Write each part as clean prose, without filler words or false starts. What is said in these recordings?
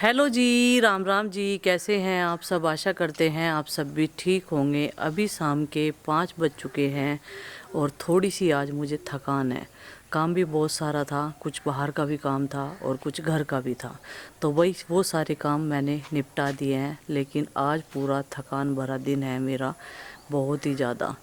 Hello जी, राम राम जी। कैसे हैं आप सब? आशा करते हैं आप सब भी ठीक होंगे। अभी शाम के 5 बज चुके हैं और थोड़ी सी आज मुझे थकान है। काम भी बहुत सारा था, कुछ बाहर का भी काम था और कुछ घर का भी था। तो वही वो सारे काम मैंने निपटा दिए हैं, लेकिन आज पूरा थकान भरा दिन है मेरा, बहुत ही ज़्यादा।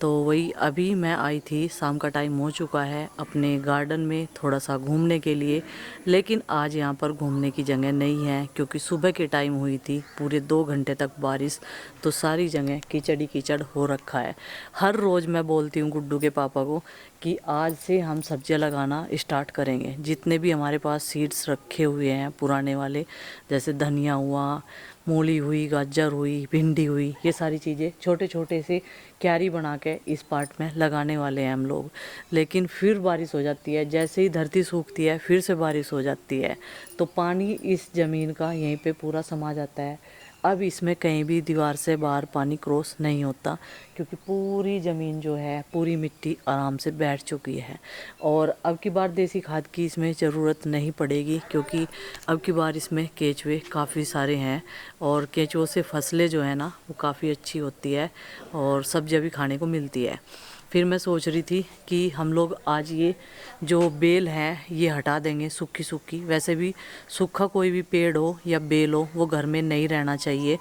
तो वही अभी मैं आई थी, शाम का टाइम हो चुका है, अपने गार्डन में थोड़ा सा घूमने के लिए। लेकिन आज यहाँ पर घूमने की जगह नहीं है, क्योंकि सुबह के टाइम हुई थी पूरे 2 घंटे तक बारिश। तो सारी जगह कीचड़ ही कीचड़ हो रखा है। हर रोज़ मैं बोलती हूँ गुड्डू के पापा को कि आज से हम सब्जियाँ लगाना स्टार्ट करेंगे। जितने भी हमारे पास सीड्स रखे हुए हैं पुराने वाले, जैसे धनिया हुआ, मूली हुई, गाजर हुई, भिंडी हुई, ये सारी चीज़ें छोटे छोटे से क्यारी बना के इस पार्ट में लगाने वाले हैं हम लोग। लेकिन फिर बारिश हो जाती है, जैसे ही धरती सूखती है फिर से बारिश हो जाती है। तो पानी इस ज़मीन का यहीं पे पूरा समा जाता है। अब इसमें कहीं भी दीवार से बाहर पानी क्रॉस नहीं होता, क्योंकि पूरी ज़मीन जो है, पूरी मिट्टी आराम से बैठ चुकी है। और अब की बार देसी खाद की इसमें ज़रूरत नहीं पड़ेगी, क्योंकि अब की बार इसमें केंचुए काफ़ी सारे हैं और केंचुओं से फसलें जो है ना वो काफ़ी अच्छी होती है और सब्जियां भी खाने को मिलती है। फिर मैं सोच रही थी कि हम लोग आज ये जो बेल है ये हटा देंगे, सूखी सूखी। वैसे भी सूखा कोई भी पेड़ हो या बेल हो वो घर में नहीं रहना चाहिए।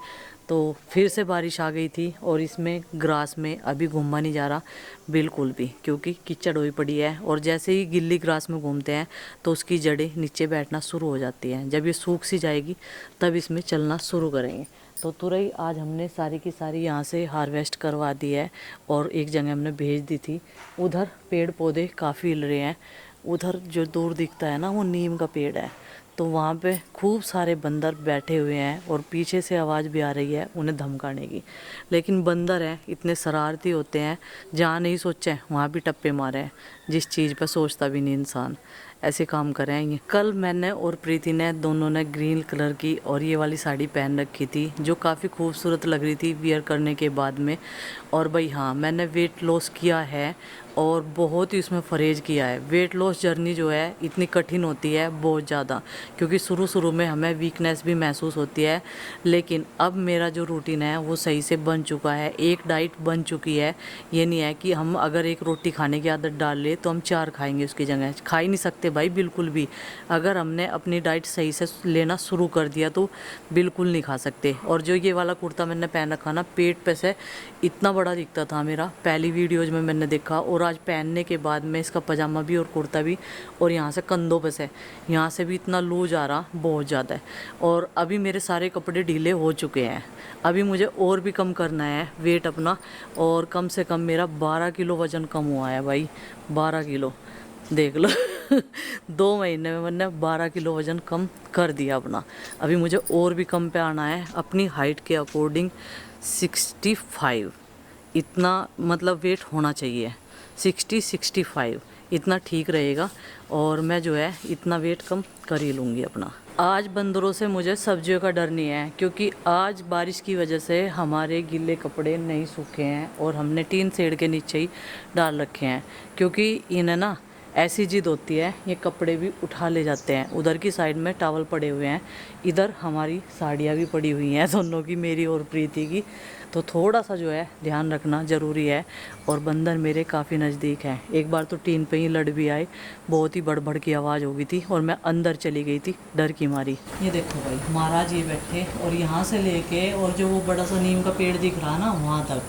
तो फिर से बारिश आ गई थी और इसमें ग्रास में अभी घूमा नहीं जा रहा बिल्कुल भी, क्योंकि कीचड़ हुई पड़ी है। और जैसे ही गिल्ली ग्रास में घूमते हैं तो उसकी जड़ें नीचे बैठना शुरू हो जाती हैं। जब ये सूख सी जाएगी तब इसमें चलना शुरू करेंगे। तो तुरई आज हमने सारी की सारी यहाँ से हार्वेस्ट करवा दी है और एक जगह हमने भेज दी थी। उधर पेड़ पौधे काफ़ी हिल रहे हैं। उधर जो दूर दिखता है ना वो नीम का पेड़ है। तो वहाँ पे खूब सारे बंदर बैठे हुए हैं और पीछे से आवाज़ भी आ रही है उन्हें धमकाने की। लेकिन बंदर हैं, इतने शरारती होते हैं, जहाँ नहीं सोचे वहाँ भी टप्पे मारे हैं, जिस चीज़ पर सोचता भी नहीं इंसान। ऐसे काम कर रहे हैं ये। कल मैंने और प्रीति ने दोनों ने ग्रीन कलर की और ये वाली साड़ी पहन रखी थी, जो काफ़ी खूबसूरत लग रही थी वियर करने के बाद में। और भाई हाँ, मैंने वेट लॉस किया है और बहुत ही उसमें परहेज किया है। वेट लॉस जर्नी जो है इतनी कठिन होती है बहुत ज़्यादा, क्योंकि शुरू शुरू में हमें वीकनेस भी महसूस होती है। लेकिन अब मेरा जो रूटीन है वो सही से बन चुका है, एक डाइट बन चुकी है। ये नहीं है कि हम अगर एक रोटी खाने की आदत डाल ले तो हम 4 खाएंगे, उसकी जगह खा ही नहीं सकते भाई बिल्कुल भी। अगर हमने अपनी डाइट सही से लेना शुरू कर दिया तो बिल्कुल नहीं खा सकते। और जो ये वाला कुर्ता मैंने पहन रखा ना, पेट पे से इतना बड़ा दिखता था मेरा पहली वीडियोज में मैंने देखा, और आज पहनने के बाद में इसका पजामा भी और कुर्ता भी, और यहाँ से कंधों पे से यहाँ से भी इतना लूज आ रहा बहुत ज़्यादा है। और अभी मेरे सारे कपड़े ढीले हो चुके हैं। अभी मुझे और भी कम करना है वेट अपना, और कम से कम मेरा 12 किलो वज़न कम हुआ है भाई, 12 किलो देख लो। 2 महीने में मैंने 12 किलो वज़न कम कर दिया अपना। अभी मुझे और भी कम पे आना है अपनी हाइट के अकॉर्डिंग। 65 इतना मतलब वेट होना चाहिए, 60-65 इतना ठीक रहेगा, और मैं जो है इतना वेट कम कर ही लूँगी अपना। आज बंदरों से मुझे सब्जियों का डर नहीं है, क्योंकि आज बारिश की वजह से हमारे गीले कपड़े नहीं सूखे हैं और हमने टीन शेड के नीचे ही डाल रखे हैं। क्योंकि इन्हें ना ऐसी जिद होती है, ये कपड़े भी उठा ले जाते हैं। उधर की साइड में टॉवल पड़े हुए हैं, इधर हमारी साड़ियाँ भी पड़ी हुई हैं दोनों की, मेरी और प्रीति की। तो थोड़ा सा जो है ध्यान रखना ज़रूरी है। और बंदर मेरे काफ़ी नज़दीक हैं। एक बार तो टीन पे ही लड़ भी आए, बहुत ही बड़बड़ की आवाज़ हो गई थी और मैं अंदर चली गई थी डर की मारी। ये देखो भाई, महाराज ये बैठे, और यहाँ से लेके और जो वो बड़ा सा नीम का पेड़ दिख रहा है ना वहाँ तक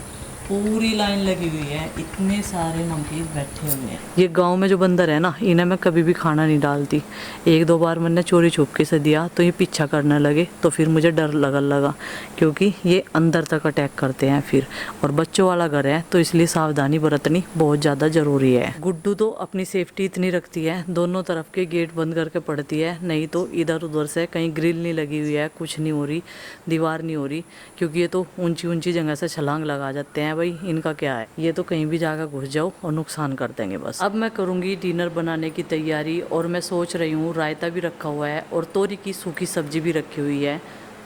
पूरी लाइन लगी हुई है, इतने सारे मंकीज बैठे हुए हैं। ये गांव में जो बंदर है ना, इन्हें मैं कभी भी खाना नहीं डालती। 1-2 बार मैंने चोरी छुपके से दिया तो ये पीछा करने लगे, तो फिर मुझे डर लगा, क्योंकि ये अंदर तक अटैक करते हैं फिर। और बच्चों वाला घर है तो इसलिए सावधानी बरतनी बहुत ज़्यादा ज़रूरी है। गुड्डू तो अपनी सेफ्टी इतनी रखती है, दोनों तरफ के गेट बंद करके पड़ती है, नहीं तो इधर उधर से कहीं ग्रिल नहीं लगी हुई है, कुछ नहीं हो रही, दीवार नहीं हो रही, क्योंकि ये तो ऊंची ऊंची जगह से छलांग लगा जाते हैं। भाई इनका क्या है, ये तो कहीं भी जाकर घुस जाओ और नुकसान कर देंगे बस। अब मैं करूँगी डिनर बनाने की तैयारी, और मैं सोच रही हूँ रायता भी रखा हुआ है और तोरी की सूखी सब्जी भी रखी हुई है।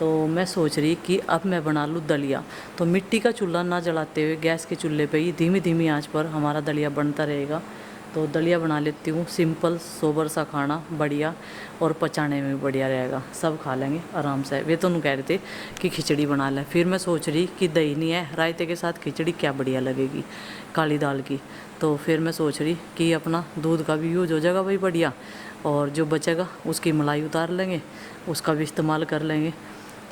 तो मैं सोच रही कि अब मैं बना लूँ दलिया। तो मिट्टी का चूल्हा ना जलाते हुए गैस के चूल्हे पे ही धीमी धीमी आंच पर हमारा दलिया बनता रहेगा। तो दलिया बना लेती हूँ, सिंपल सोबर सा खाना, बढ़िया और पचाने में भी बढ़िया रहेगा, सब खा लेंगे आराम से। वे तो कह रहे थे कि खिचड़ी बना लें, फिर मैं सोच रही कि दही नहीं है, रायते के साथ खिचड़ी क्या बढ़िया लगेगी काली दाल की। तो फिर मैं सोच रही कि अपना दूध का भी यूज हो जाएगा भाई बढ़िया, और जो बचेगा उसकी मलाई उतार लेंगे, उसका भी इस्तेमाल कर लेंगे।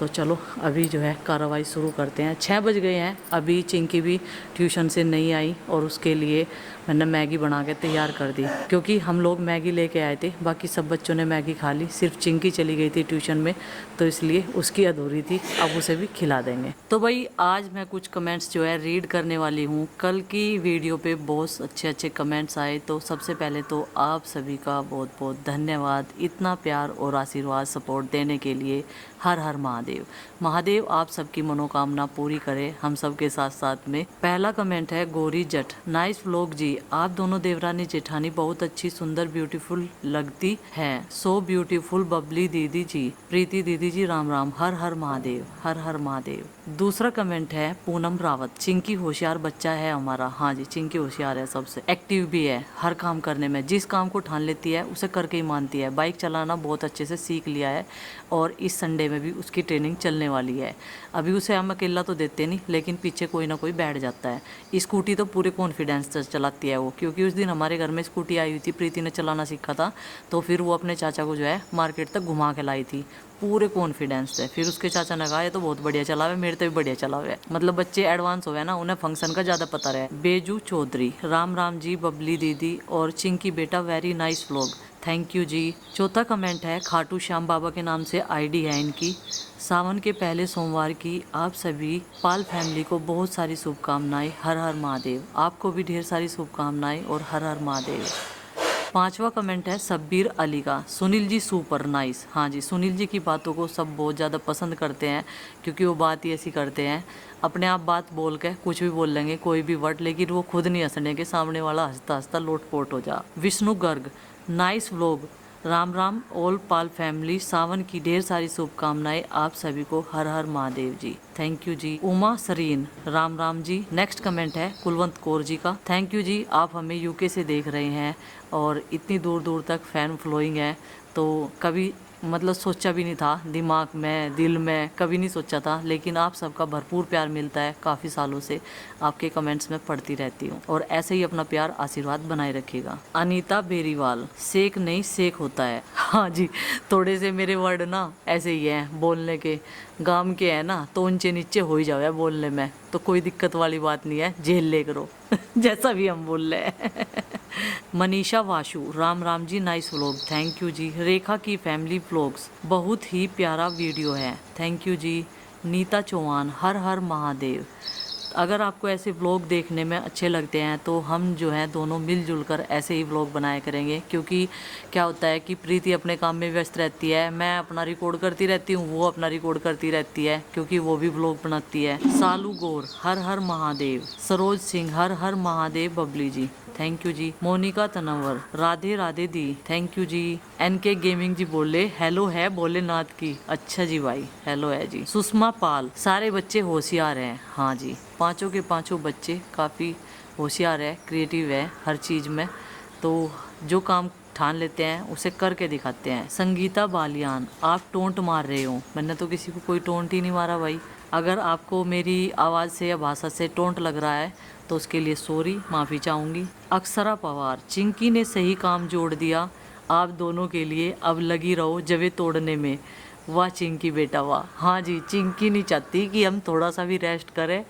तो चलो अभी जो है कार्रवाई शुरू करते हैं। 6 बज गए हैं, अभी चिंकी भी ट्यूशन से नहीं आई और उसके लिए मैंने मैगी बना के तैयार कर दी, क्योंकि हम लोग मैगी लेके आए थे, बाकी सब बच्चों ने मैगी खा ली, सिर्फ चिंकी चली गई थी ट्यूशन में, तो इसलिए उसकी अधूरी थी, अब उसे भी खिला देंगे। तो भाई आज मैं कुछ कमेंट्स जो है रीड करने वाली हूँ। कल की वीडियो पे बहुत अच्छे अच्छे कमेंट्स आए, तो सबसे पहले तो आप सभी का बहुत बहुत धन्यवाद इतना प्यार और आशीर्वाद सपोर्ट देने के लिए। हर हर महादेव। महादेव आप सबकी मनोकामना पूरी करे, हम सब के साथ साथ में। पहला कमेंट है गौरी जट, नाइस व्लॉग जी, आप दोनों देवरानी जेठानी बहुत अच्छी सुंदर ब्यूटीफुल लगती है, सो ब्यूटीफुल बबली दीदी जी, प्रीति दीदी जी, राम राम, हर हर महादेव, हर हर महादेव। दूसरा कमेंट है पूनम रावत, चिंकी होशियार बच्चा है हमारा। हाँ जी, चिंकी होशियार है, सबसे एक्टिव भी है हर काम करने में, जिस काम को ठान लेती है उसे करके ही मानती है। बाइक चलाना बहुत अच्छे से सीख लिया है और इस संडे में भी उसकी ट्रेनिंग चलने वाली है। अभी उसे हम अकेला तो देते नहीं, लेकिन पीछे कोई ना कोई बैठ जाता है। स्कूटी तो पूरे कॉन्फिडेंस से चलाती है वो, क्योंकि उस दिन हमारे घर में स्कूटी आई हुई थी, प्रीति ने चलाना सीखा था, तो फिर वो अपने चाचा को जो है मार्केट तक घुमा के लाई थी पूरे कॉन्फिडेंस से। फिर उसके चाचा ने कहा ये तो बहुत बढ़िया चला हुआ है, मेरे तो भी बढ़िया चला हुआ है। मतलब बच्चे एडवांस हो गए ना, उन्हें फंक्शन का ज़्यादा पता रहे। बेजू चौधरी, राम राम जी बबली दीदी और चिंकी बेटा, very nice vlog, thank you ji. चौथा कमेंट है खाटू श्याम बाबा के नाम से आईडी है इनकी। सावन के पहले सोमवार की आप सभी पाल फैमिली को बहुत सारी शुभकामनाएं, हर हर महादेव। आपको भी ढेर सारी शुभकामनाएं और हर हर महादेव। पांचवा कमेंट है सब्बीर अली का, सुनील जी सुपर नाइस। हाँ जी, सुनील जी की बातों को सब बहुत ज़्यादा पसंद करते हैं, क्योंकि वो बात ही ऐसी करते हैं, अपने आप बात बोल के कुछ भी बोल लेंगे, कोई भी वर्ड, लेकिन वो खुद नहीं हंसने के, सामने वाला हंसता हंसता लोटपोट हो जा। Vishnu Garg, nice vlog, Ram Ram all Pal family, Sawan की ढेर सारी शुभकामनाएं आप सभी को, हर हर Mahadev ji, thank you ji. Uma Sareen, Ram Ram ji. Next comment है कुलवंत कौर जी का, थैंक यू जी, आप हमें यूके से देख रहे हैं और इतनी दूर दूर तक फैन फॉलोइंग है, तो कभी मतलब सोचा भी नहीं था, दिमाग में दिल में कभी नहीं सोचा था, लेकिन आप सबका भरपूर प्यार मिलता है, काफ़ी सालों से आपके कमेंट्स में पढ़ती रहती हूँ, और ऐसे ही अपना प्यार आशीर्वाद बनाए रखिएगा। अनीता बेरीवाल, सेक नहीं सेक होता है। हाँ जी, थोड़े से मेरे वर्ड ना ऐसे ही हैं बोलने के, गांव के हैं ना, तो ऊंचे नीचे हो ही जाओ बोलने में, तो कोई दिक्कत वाली बात नहीं है, झेल ले करो जैसा भी हम बोल रहे हैं मनीषा वाशु, राम राम जी, नाइस व्लॉग, थैंक यू जी। रेखा की फैमिली व्लॉग्स, बहुत ही प्यारा वीडियो है, थैंक यू जी। नीता चौहान, हर हर महादेव। अगर आपको ऐसे व्लॉग देखने में अच्छे लगते हैं तो हम जो हैं दोनों मिलजुल कर ऐसे ही व्लॉग बनाया करेंगे, क्योंकि क्या होता है कि प्रीति अपने काम में व्यस्त रहती है, मैं अपना रिकॉर्ड करती रहती हूँ, वो अपना रिकॉर्ड करती रहती है, क्योंकि वो भी व्लॉग बनाती है। सालू गौर, हर हर महादेव। सरोज सिंह, हर हर महादेव बबली जी, थैंक यू जी। मोनिका तनवर, राधे राधे दी, thank you ji. NK gaming ji बोले हेलो है भोलेनाथ की, अच्छा जी भाई, हेलो है जी। सुषमा पाल, सारे बच्चे होशियार हैं। हाँ जी, पांचों के पांचों बच्चे काफ़ी होशियार है, क्रिएटिव है हर चीज़ में, तो जो काम ठान लेते हैं उसे करके दिखाते हैं। संगीता बालियान, आप टोंट मार रहे हो, मैंने तो किसी को कोई टोंट ही नहीं मारा भाई। अगर आपको मेरी आवाज़ से या भाषा से टोंट लग रहा है तो उसके लिए सॉरी, माफ़ी चाहूँगी। अक्षरा पवार, चिंकी ने सही काम जोड़ दिया आप दोनों के लिए, अब लगी रहो जवे तोड़ने में, वाह चिंकी बेटा वाह। हाँ जी, चिंकी नहीं चाहती कि हम थोड़ा सा भी रेस्ट करें,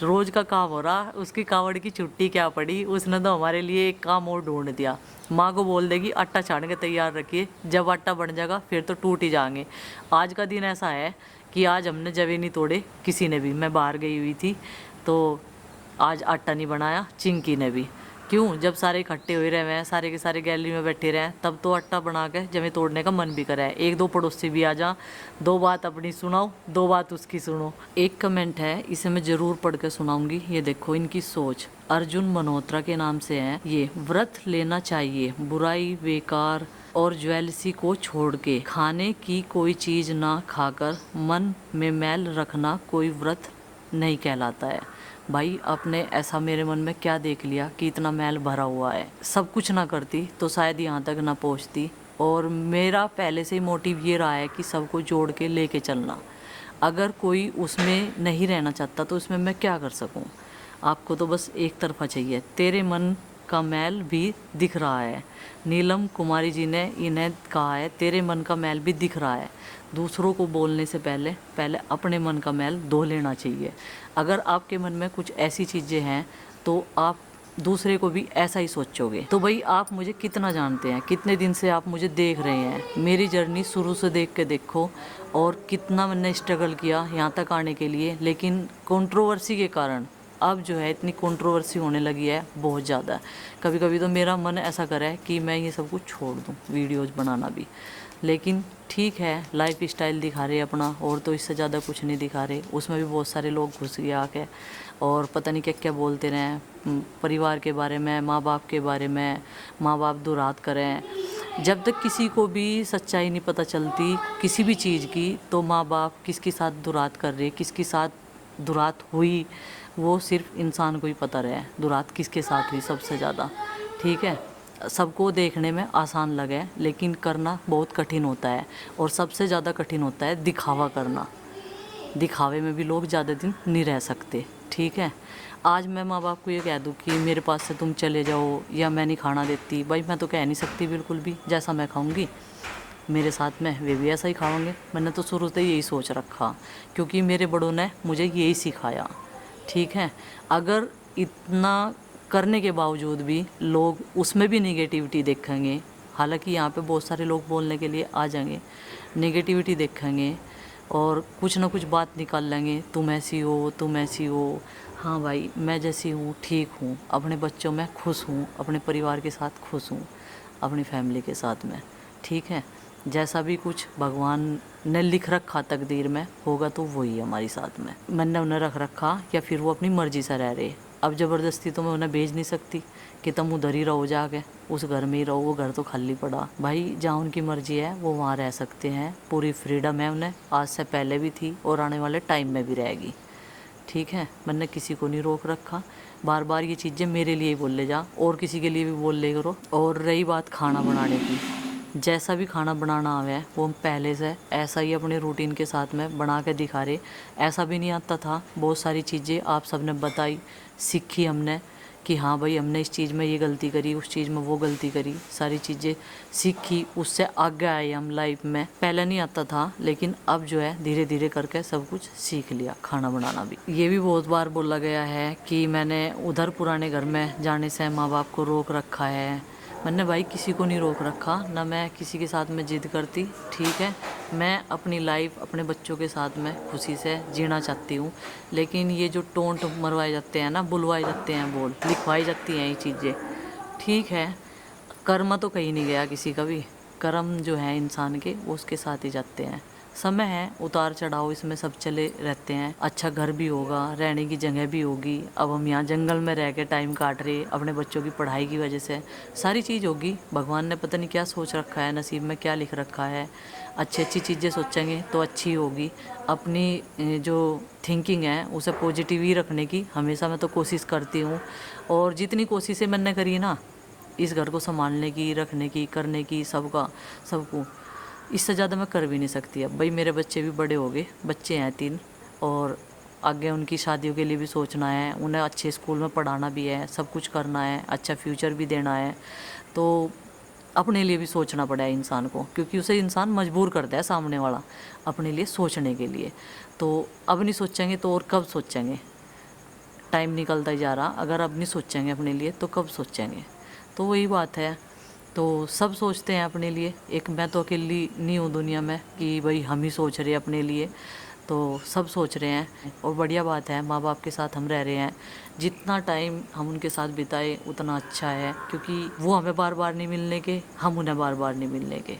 रोज का काम हो रहा, उसकी कावड़ की छुट्टी क्या पड़ी, उसने तो हमारे लिए एक काम और ढूंढ दिया। माँ को बोल देगी आटा छान के तैयार रखिए, जब आटा बन जाएगा फिर तो टूट ही जाएंगे। आज का दिन ऐसा है कि आज हमने जवे नहीं तोड़े किसी ने भी, मैं बाहर गई हुई थी तो आज आटा नहीं बनाया चिंकी ने भी। क्यों, जब सारे इकट्ठे हुए रहे हैं, सारे के सारे गैलरी में बैठे रहे, तब तो आटा बना के जमे तोड़ने का मन भी करे। एक दो पड़ोसी भी आ जा, दो बात अपनी सुनाओ, दो बात उसकी सुनो। एक कमेंट है, इसे मैं जरूर पढ़ के सुनाऊंगी, ये देखो इनकी सोच। अर्जुन मल्होत्रा के नाम से है ये, व्रत लेना चाहिए बुराई बेकार और ज्वेलसी को छोड़ के, खाने की कोई चीज ना खाकर मन में मैल रखना कोई व्रत नहीं कहलाता है। भाई आपने ऐसा मेरे मन में क्या देख लिया कि इतना मैल भरा हुआ है। सब कुछ ना करती तो शायद यहाँ तक ना पहुँचती। और मेरा पहले से ही मोटिव ये रहा है कि सबको जोड़ के लेके चलना। अगर कोई उसमें नहीं रहना चाहता तो उसमें मैं क्या कर सकूं। आपको तो बस एक तरफा चाहिए। तेरे मन का मैल भी दिख रहा है। नीलम कुमारी जी ने इन्हें कहा है, तेरे मन का मैल भी दिख रहा है। दूसरों को बोलने से पहले पहले अपने मन का मैल धो लेना चाहिए। अगर आपके मन में कुछ ऐसी चीज़ें हैं तो आप दूसरे को भी ऐसा ही सोचोगे। तो भाई आप मुझे कितना जानते हैं, कितने दिन से आप मुझे देख रहे हैं। मेरी जर्नी शुरू से देख के देखो और कितना मैंने स्ट्रगल किया यहाँ तक आने के लिए। लेकिन कंट्रोवर्सी के कारण अब जो है इतनी कंट्रोवर्सी होने लगी है बहुत ज़्यादा। कभी कभी तो मेरा मन ऐसा करे है कि मैं ये सब कुछ छोड़ दूँ, वीडियोज़ बनाना भी। लेकिन ठीक है, लाइफ स्टाइल दिखा रहे अपना, और तो इससे ज़्यादा कुछ नहीं दिखा रहे। उसमें भी बहुत सारे लोग घुस गए आके और पता नहीं क्या क्या बोलते रहें परिवार के बारे में, माँ बाप के बारे में। माँ बाप दुरात करें। जब तक किसी को भी सच्चाई नहीं पता चलती किसी भी चीज़ की, तो माँ बाप किसके साथ दुरात कर रहे, किसके साथ दुरात हुई, वो सिर्फ इंसान को ही पता रहे दुरात किसके साथ हुई सबसे ज़्यादा। ठीक है, सबको देखने में आसान लगे लेकिन करना बहुत कठिन होता है। और सबसे ज़्यादा कठिन होता है दिखावा करना। दिखावे में भी लोग ज़्यादा दिन नहीं रह सकते। ठीक है, आज मैं माँ बाप को ये कह दूँ कि मेरे पास से तुम चले जाओ या मैं नहीं खाना देती, भाई मैं तो कह नहीं सकती बिल्कुल भी। जैसा मैं खाऊंगी मेरे साथ में वे भी ऐसा ही खाओगे। मैंने तो शुरू से यही सोच रखा, क्योंकि मेरे बड़ों ने मुझे यही सिखाया। ठीक है, अगर इतना करने के बावजूद भी लोग उसमें भी नेगेटिविटी देखेंगे, हालांकि यहाँ पे बहुत सारे लोग बोलने के लिए आ जाएंगे, नेगेटिविटी देखेंगे और कुछ ना कुछ बात निकाल लेंगे, तुम ऐसी हो, तुम ऐसी हो। हाँ भाई, मैं जैसी हूँ ठीक हूँ, अपने बच्चों में खुश हूँ, अपने परिवार के साथ खुश हूँ, अपनी फैमिली के साथ में। ठीक है, जैसा भी कुछ भगवान ने लिख रखा तकदीर में होगा तो वही हमारी साथ में। मैंने उन्हें रख रखा या फिर वो अपनी मर्ज़ी से रह रहे। अब ज़बरदस्ती तो मैं उन्हें भेज नहीं सकती कि तुम उधर ही रहो, जाके उस घर में ही रहो, वो घर तो खाली पड़ा। भाई जहाँ उनकी मर्ज़ी है वो वहाँ रह सकते हैं, पूरी फ्रीडम है उन्हें। आज से पहले भी थी और आने वाले टाइम में भी रहेगी। ठीक है, मैंने किसी को नहीं रोक रखा। बार बार ये चीज़ें मेरे लिए ही बोल ले जा, और किसी के लिए भी बोल ले करो। और रही बात खाना बनाने की, जैसा भी खाना बनाना आवे है वो हम पहले से ऐसा ही अपने रूटीन के साथ में बना के दिखा रहे। ऐसा भी नहीं आता था, बहुत सारी चीज़ें आप सब ने बताई, सीखी हमने कि हाँ भाई हमने इस चीज़ में ये गलती करी, उस चीज़ में वो गलती करी, सारी चीज़ें सीखी, उससे आगे आए हम लाइफ में। पहले नहीं आता था लेकिन अब जो है धीरे धीरे करके सब कुछ सीख लिया, खाना बनाना भी। ये भी बहुत बार बोला गया है कि मैंने उधर पुराने घर में जाने से माँ बाप को रोक रखा है। मैंने भाई किसी को नहीं रोक रखा, ना मैं किसी के साथ में जिद करती। ठीक है, मैं अपनी लाइफ अपने बच्चों के साथ में खुशी से जीना चाहती हूँ। लेकिन ये जो टोंट मरवाए जाते हैं ना, बुलवाए जाते हैं, बोल लिखवाई जाती हैं ये चीज़ें, ठीक है, कर्म तो कहीं नहीं गया किसी का भी। कर्म जो है इंसान के वो उसके साथ ही जाते हैं। समय है, उतार चढ़ाव इसमें सब चले रहते हैं। अच्छा घर भी होगा, रहने की जगह भी होगी। अब हम यहाँ जंगल में रह के टाइम काट रहे अपने बच्चों की पढ़ाई की वजह से, सारी चीज़ होगी। भगवान ने पता नहीं क्या सोच रखा है, नसीब में क्या लिख रखा है। अच्छी अच्छी चीज़ें सोचेंगे तो अच्छी होगी। अपनी जो थिंकिंग है उसे पॉजिटिव ही रखने की हमेशा मैं तो कोशिश करती हूँ। और जितनी कोशिशें मैंने करी ना इस घर को संभालने की, रखने की, करने की, सबको, इससे ज़्यादा मैं कर भी नहीं सकती। अब भाई मेरे बच्चे भी बड़े हो गए, बच्चे हैं 3, और आगे उनकी शादियों के लिए भी सोचना है, उन्हें अच्छे स्कूल में पढ़ाना भी है, सब कुछ करना है, अच्छा फ्यूचर भी देना है। तो अपने लिए भी सोचना पड़ा है इंसान को, क्योंकि उसे इंसान मजबूर करता है सामने वाला अपने लिए सोचने के लिए। तो अब नहीं सोचेंगे तो और कब सोचेंगे। टाइम निकलता ही जा रहा, अगर अब नहीं सोचेंगे अपने लिए तो कब सोचेंगे। तो वही बात है। तो सब सोचते हैं अपने लिए, एक मैं तो अकेली नहीं हूँ दुनिया में कि भाई हम ही सोच रहे हैं अपने लिए। तो सब सोच रहे हैं और बढ़िया बात है, माँ बाप के साथ हम रह रहे हैं। जितना टाइम हम उनके साथ बिताए उतना अच्छा है, क्योंकि वो हमें बार बार नहीं मिलने के, हम उन्हें बार बार नहीं मिलने के।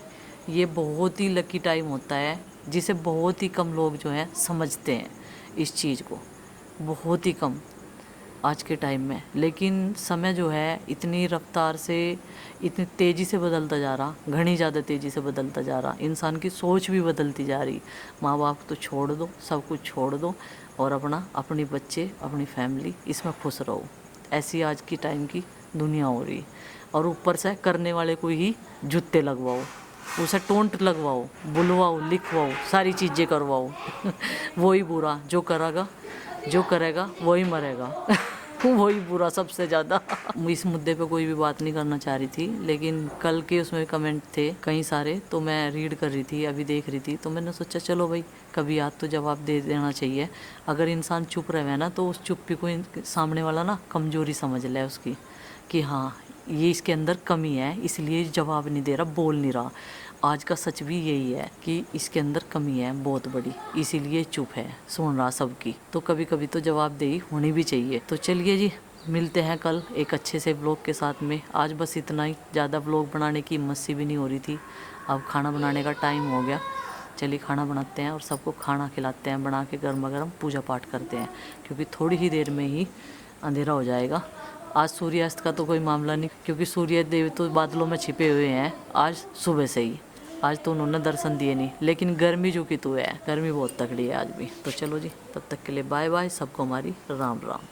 ये बहुत ही लकी टाइम होता है जिसे बहुत ही कम लोग जो हैं समझते हैं इस चीज़ को, बहुत ही कम। आज के टाइम में। लेकिन समय जो है इतनी रफ्तार से, इतनी तेज़ी से बदलता जा रहा, घनी ज़्यादा तेज़ी से बदलता जा रहा, इंसान की सोच भी बदलती जा रही। माँ बाप तो छोड़ दो, सब कुछ छोड़ दो और अपनी बच्चे, अपनी फैमिली, इसमें खुश रहो। ऐसी आज की टाइम की दुनिया हो रही। और ऊपर से करने वाले को ही जूते लगवाओ, उसे टोंट लगवाओ, बुलवाओ, लिखवाओ, सारी चीज़ें करवाओ। वही बुरा, जो करेगा वही मरेगा। वही बुरा सबसे ज़्यादा। इस मुद्दे पे कोई भी बात नहीं करना चाह रही थी, लेकिन कल के उसमें कमेंट थे कई सारे, तो मैं रीड कर रही थी, अभी देख रही थी, तो मैंने सोचा चलो भाई कभी आज तो जवाब दे देना चाहिए। अगर इंसान चुप रहे ना तो उस चुप्पी को सामने वाला ना कमज़ोरी समझ ले उसकी, कि हाँ ये इसके अंदर कमी है, इसलिए जवाब नहीं दे रहा, बोल नहीं रहा। आज का सच भी यही है कि इसके अंदर कमी है बहुत बड़ी, इसीलिए चुप है, सुन रहा सबकी। तो कभी कभी तो जवाबदेही होनी भी चाहिए। तो चलिए जी, मिलते हैं कल एक अच्छे से व्लॉग के साथ में। आज बस इतना ही, ज़्यादा व्लॉग बनाने की हिम्मत सी भी नहीं हो रही थी। अब खाना बनाने का टाइम हो गया, चलिए खाना बनाते हैं और सबको खाना खिलाते हैं, बना के गर्मा गर्म पूजा पाठ करते हैं, क्योंकि थोड़ी ही देर में ही अंधेरा हो जाएगा। आज सूर्यास्त का तो कोई मामला नहीं, क्योंकि सूर्य देव तो बादलों में छिपे हुए हैं आज सुबह से ही। आज तो उन्होंने दर्शन दिए नहीं, लेकिन गर्मी जो कि तो है, गर्मी बहुत तगड़ी है आज भी। तो चलो जी, तब तक के लिए बाय बाय, सबको हमारी राम राम।